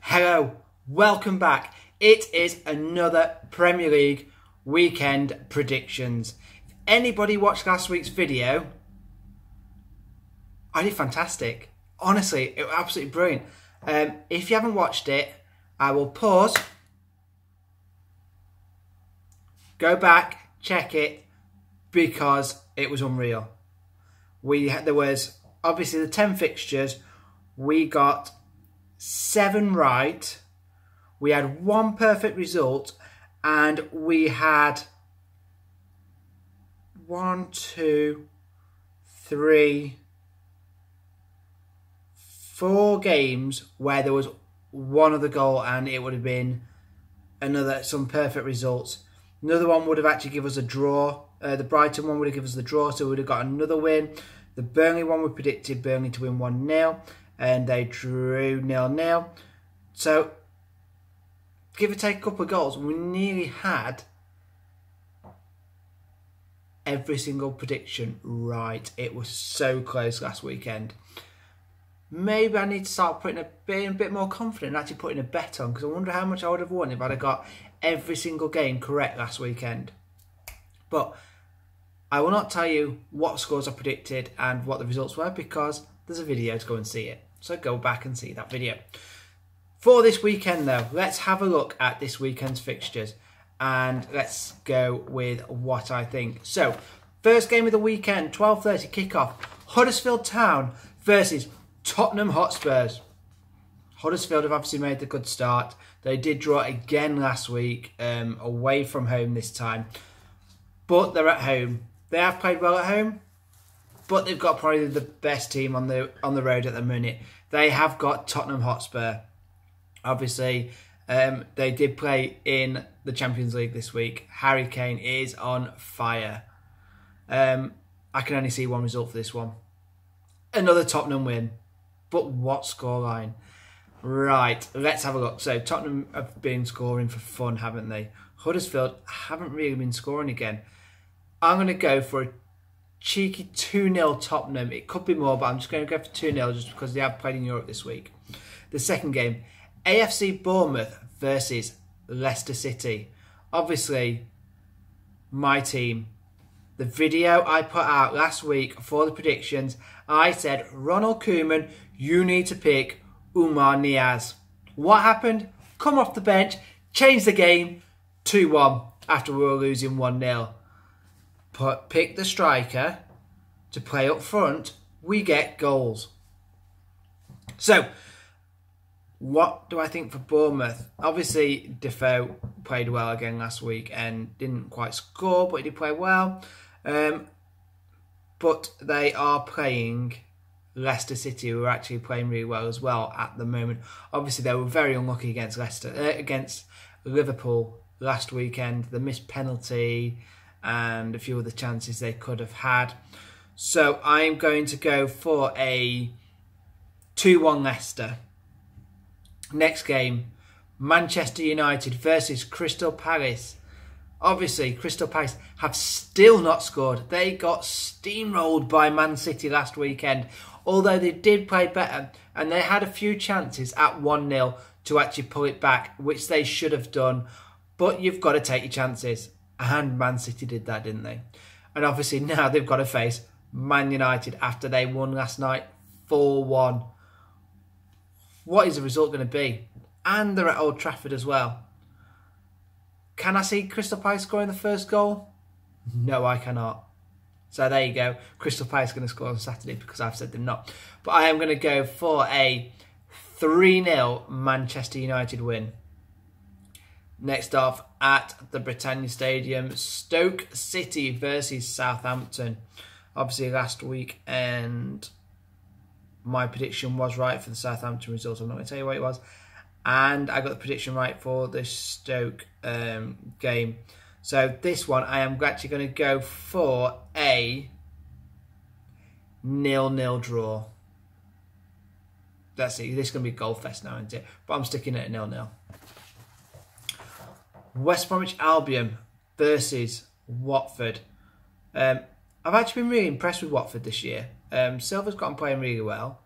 Hello, welcome back. It is another Premier League weekend predictions. If anybody watched last week's video, I did fantastic. Honestly, it was absolutely brilliant. If you haven't watched it, I will pause, go back, check it, because it was unreal. There was obviously the 10 fixtures. We got 7 right. We had 1 perfect result, and we had 1, 2, 3, 4 games where there was one other goal and it would have been some perfect results. Another one would have actually given us a draw. The Brighton one would have given us the draw, so we would have got another win. The Burnley one, we predicted Burnley to win 1-0, and they drew 0-0. So, give or take a couple of goals, we nearly had every single prediction right. It was so close last weekend. Maybe I need to start being a bit more confident and actually putting a bet on, because I wonder how much I would have won if I'd have got every single game correct last weekend. But I will not tell you what scores I predicted and what the results were, because there's a video to go and see it. So go back and see that video. For this weekend though, let's have a look at this weekend's fixtures and let's go with what I think. So, first game of the weekend, 12:30 kickoff, Huddersfield Town versus Tottenham Hotspurs. Huddersfield have obviously made a good start. They did draw again last week, away from home this time. But they're at home. They have played well at home, but they've got probably the best team on the road at the minute. They have got Tottenham Hotspur. Obviously, they did play in the Champions League this week. Harry Kane is on fire. I can only see one result for this one. Another Tottenham win. But what scoreline? Right, let's have a look. So Tottenham have been scoring for fun, haven't they? Huddersfield haven't really been scoring again. I'm going to go for a cheeky 2-0 Tottenham. It could be more, but I'm just going to go for 2-0 just because they have played in Europe this week. The second game, AFC Bournemouth versus Leicester City. Obviously, my team. The video I put out last week for the predictions, I said, Ronald Koeman, you need to pick Umar Niaz. What happened? Come off the bench, change the game, 2-1 after we were losing 1-0. Pick the striker to play up front, we get goals. So, what do I think for Bournemouth? Obviously, Defoe played well again last week and didn't quite score, but he did play well. But they are playing Leicester City, who are actually playing really well as well at the moment. Obviously, they were very unlucky against against Liverpool last weekend. The missed penalty and a few other chances they could have had. So I'm going to go for a 2-1 Leicester. Next game, Manchester United versus Crystal Palace. Obviously, Crystal Palace have still not scored. They got steamrolled by Man City last weekend, although they did play better and they had a few chances at 1-0 to actually pull it back, which they should have done. But you've got to take your chances. And Man City did that, didn't they? And obviously now they've got to face Man United after they won last night 4-1. What is the result going to be? And they're at Old Trafford as well. Can I see Crystal Palace scoring the first goal? No, I cannot. So there you go. Crystal Palace are going to score on Saturday because I've said they're not. But I am going to go for a 3-0 Manchester United win. Next off, at the Britannia Stadium, Stoke City versus Southampton. Obviously, last week, and my prediction was right for the Southampton results. I'm not going to tell you what it was. And I got the prediction right for the Stoke game. So this one, I am actually going to go for a 0-0 draw. That's it. This is going to be a goal fest now, isn't it? But I'm sticking at a 0-0. West Bromwich Albion versus Watford. I've actually been really impressed with Watford this year. Silva's got them playing really well.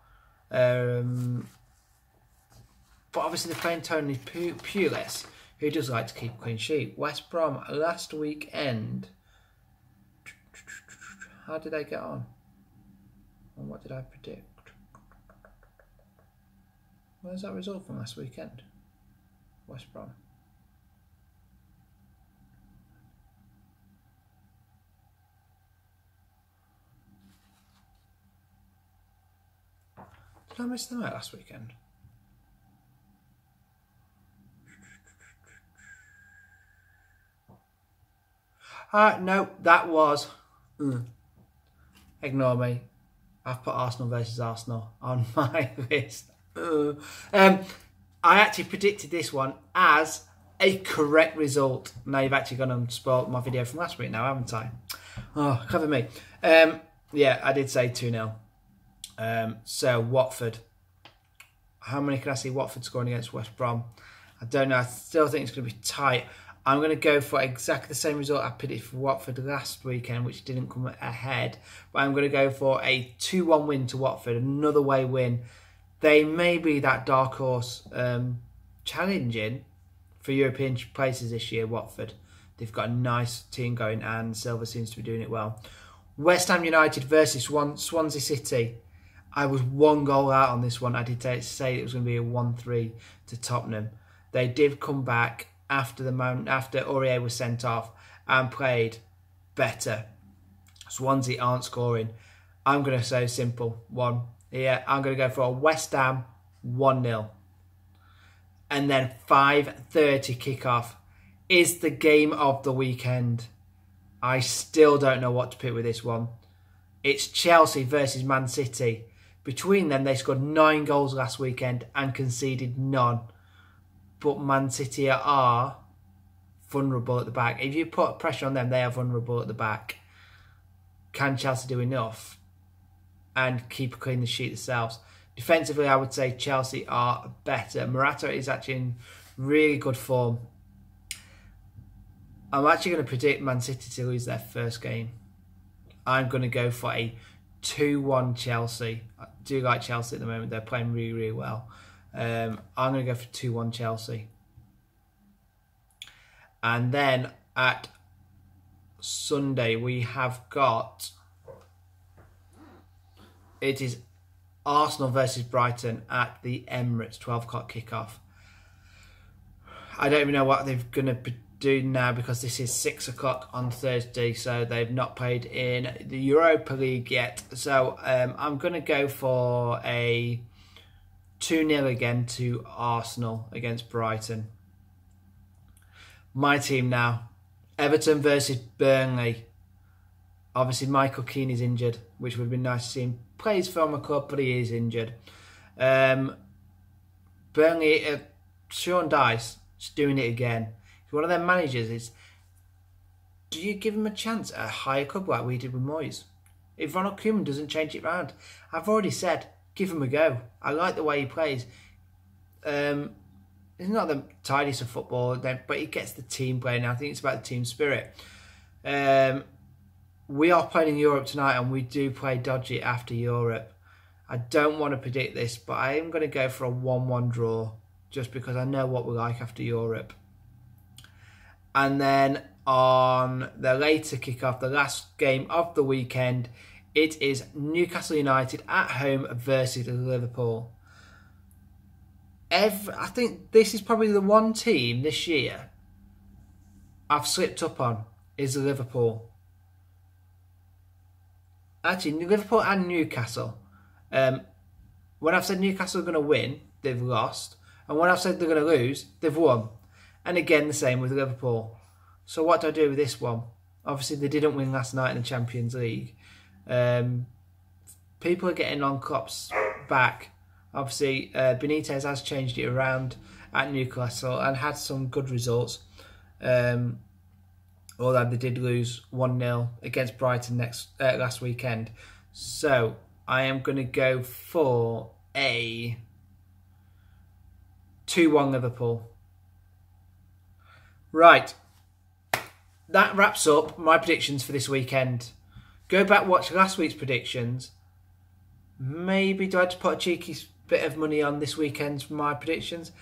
But obviously they're playing Tony Pulis, who does like to keep a clean sheet. West Brom last weekend. How did they get on? And what did I predict? Where's that result from last weekend? West Brom. Did I miss them out last weekend? No, that was... Ignore me. I've put Arsenal versus Arsenal on my list. I actually predicted this one as a correct result. Now you've actually gone and spoiled my video from last week now, haven't I? Oh, cover me. Yeah, I did say 2-0. So Watford. How many can I see Watford scoring against West Brom? I don't know. I still think it's going to be tight. I'm going to go for exactly the same result I predicted for Watford last weekend, which didn't come ahead. But I'm going to go for a 2-1 win to Watford, another away win. They may be that dark horse challenging for European places this year, Watford. They've got a nice team going and Silva seems to be doing it well. West Ham United versus Swansea City. I was 1 goal out on this one. I did say it was going to be a 1-3 to Tottenham. They did come back after Aurier was sent off and played better. Swansea aren't scoring. I'm going to say simple 1. Yeah, I'm going to go for a West Ham 1-0. And then 5:30 kickoff is the game of the weekend. I still don't know what to pick with this one. It's Chelsea versus Man City. Between them, they scored 9 goals last weekend and conceded none. But Man City are vulnerable at the back. If you put pressure on them, they are vulnerable at the back. Can Chelsea do enough and keep a clean sheet themselves? Defensively, I would say Chelsea are better. Morata is actually in really good form. I'm actually going to predict Man City to lose their first game. I'm going to go for a 2-1 Chelsea. I do like Chelsea at the moment. They're playing really, really well. I'm going to go for 2-1 Chelsea. And then at Sunday, we have got... It is Arsenal versus Brighton at the Emirates, 12 o'clock kickoff. I don't even know what they're going to be doing now because this is 6 o'clock on Thursday, so they've not played in the Europa League yet. So I'm going to go for a 2-0 again to Arsenal against Brighton. My team now. Everton versus Burnley. Obviously, Michael Keane is injured, which would have been nice to see him. Plays for my club, but he is injured. Burnley, Sean Dyche is doing it again. He's one of their managers. Do you give him a chance at a higher club like we did with Moyes? If Ronald Koeman doesn't change it round, I've already said, give him a go. I like the way he plays. He's not the tidiest of football, but he gets the team playing. I think it's about the team spirit. We are playing in Europe tonight and we do play dodgy after Europe. I don't want to predict this, but I am going to go for a 1-1 draw just because I know what we're like after Europe. And then on the later kickoff, the last game of the weekend, it is Newcastle United at home versus Liverpool. I think this is probably the one team this year I've slipped up on is Liverpool. Actually, Liverpool and Newcastle. When I've said Newcastle are going to win, they've lost. And when I've said they're going to lose, they've won. And again, the same with Liverpool. So what do I do with this one? Obviously, they didn't win last night in the Champions League. People are getting on Klopp's back. Obviously, Benitez has changed it around at Newcastle and had some good results. Although they did lose 1-0 against Brighton last weekend. So I am going to go for a 2-1 Liverpool. Right. That wraps up my predictions for this weekend. Go back, watch last week's predictions. Maybe do I have to put a cheeky bit of money on this weekend for my predictions.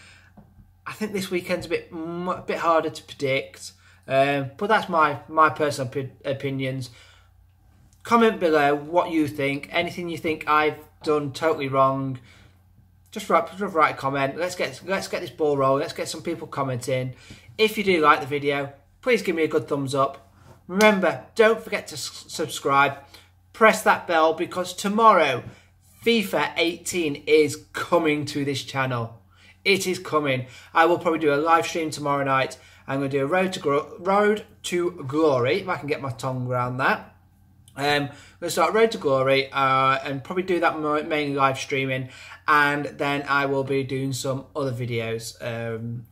I think this weekend's a bit harder to predict, but that's my personal opinions. Comment below what you think. Anything you think I've done totally wrong, just write a comment. Let's get this ball rolling. Let's get some people commenting. If you do like the video, please give me a good thumbs up. Remember, don't forget to subscribe. Press that bell because tomorrow, FIFA 18 is coming to this channel. It is coming. I will probably do a live stream tomorrow night. I'm going to do a Road to Glory, if I can get my tongue around that. We're going to start Road to Glory and probably do that mainly live streaming. And then I will be doing some other videos.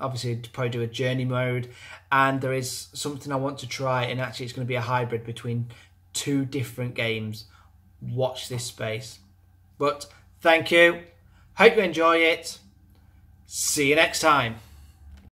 Obviously, to probably do a journey mode. And there is something I want to try. And actually, it's going to be a hybrid between 2 different games. Watch this space. But thank you. Hope you enjoy it. See you next time.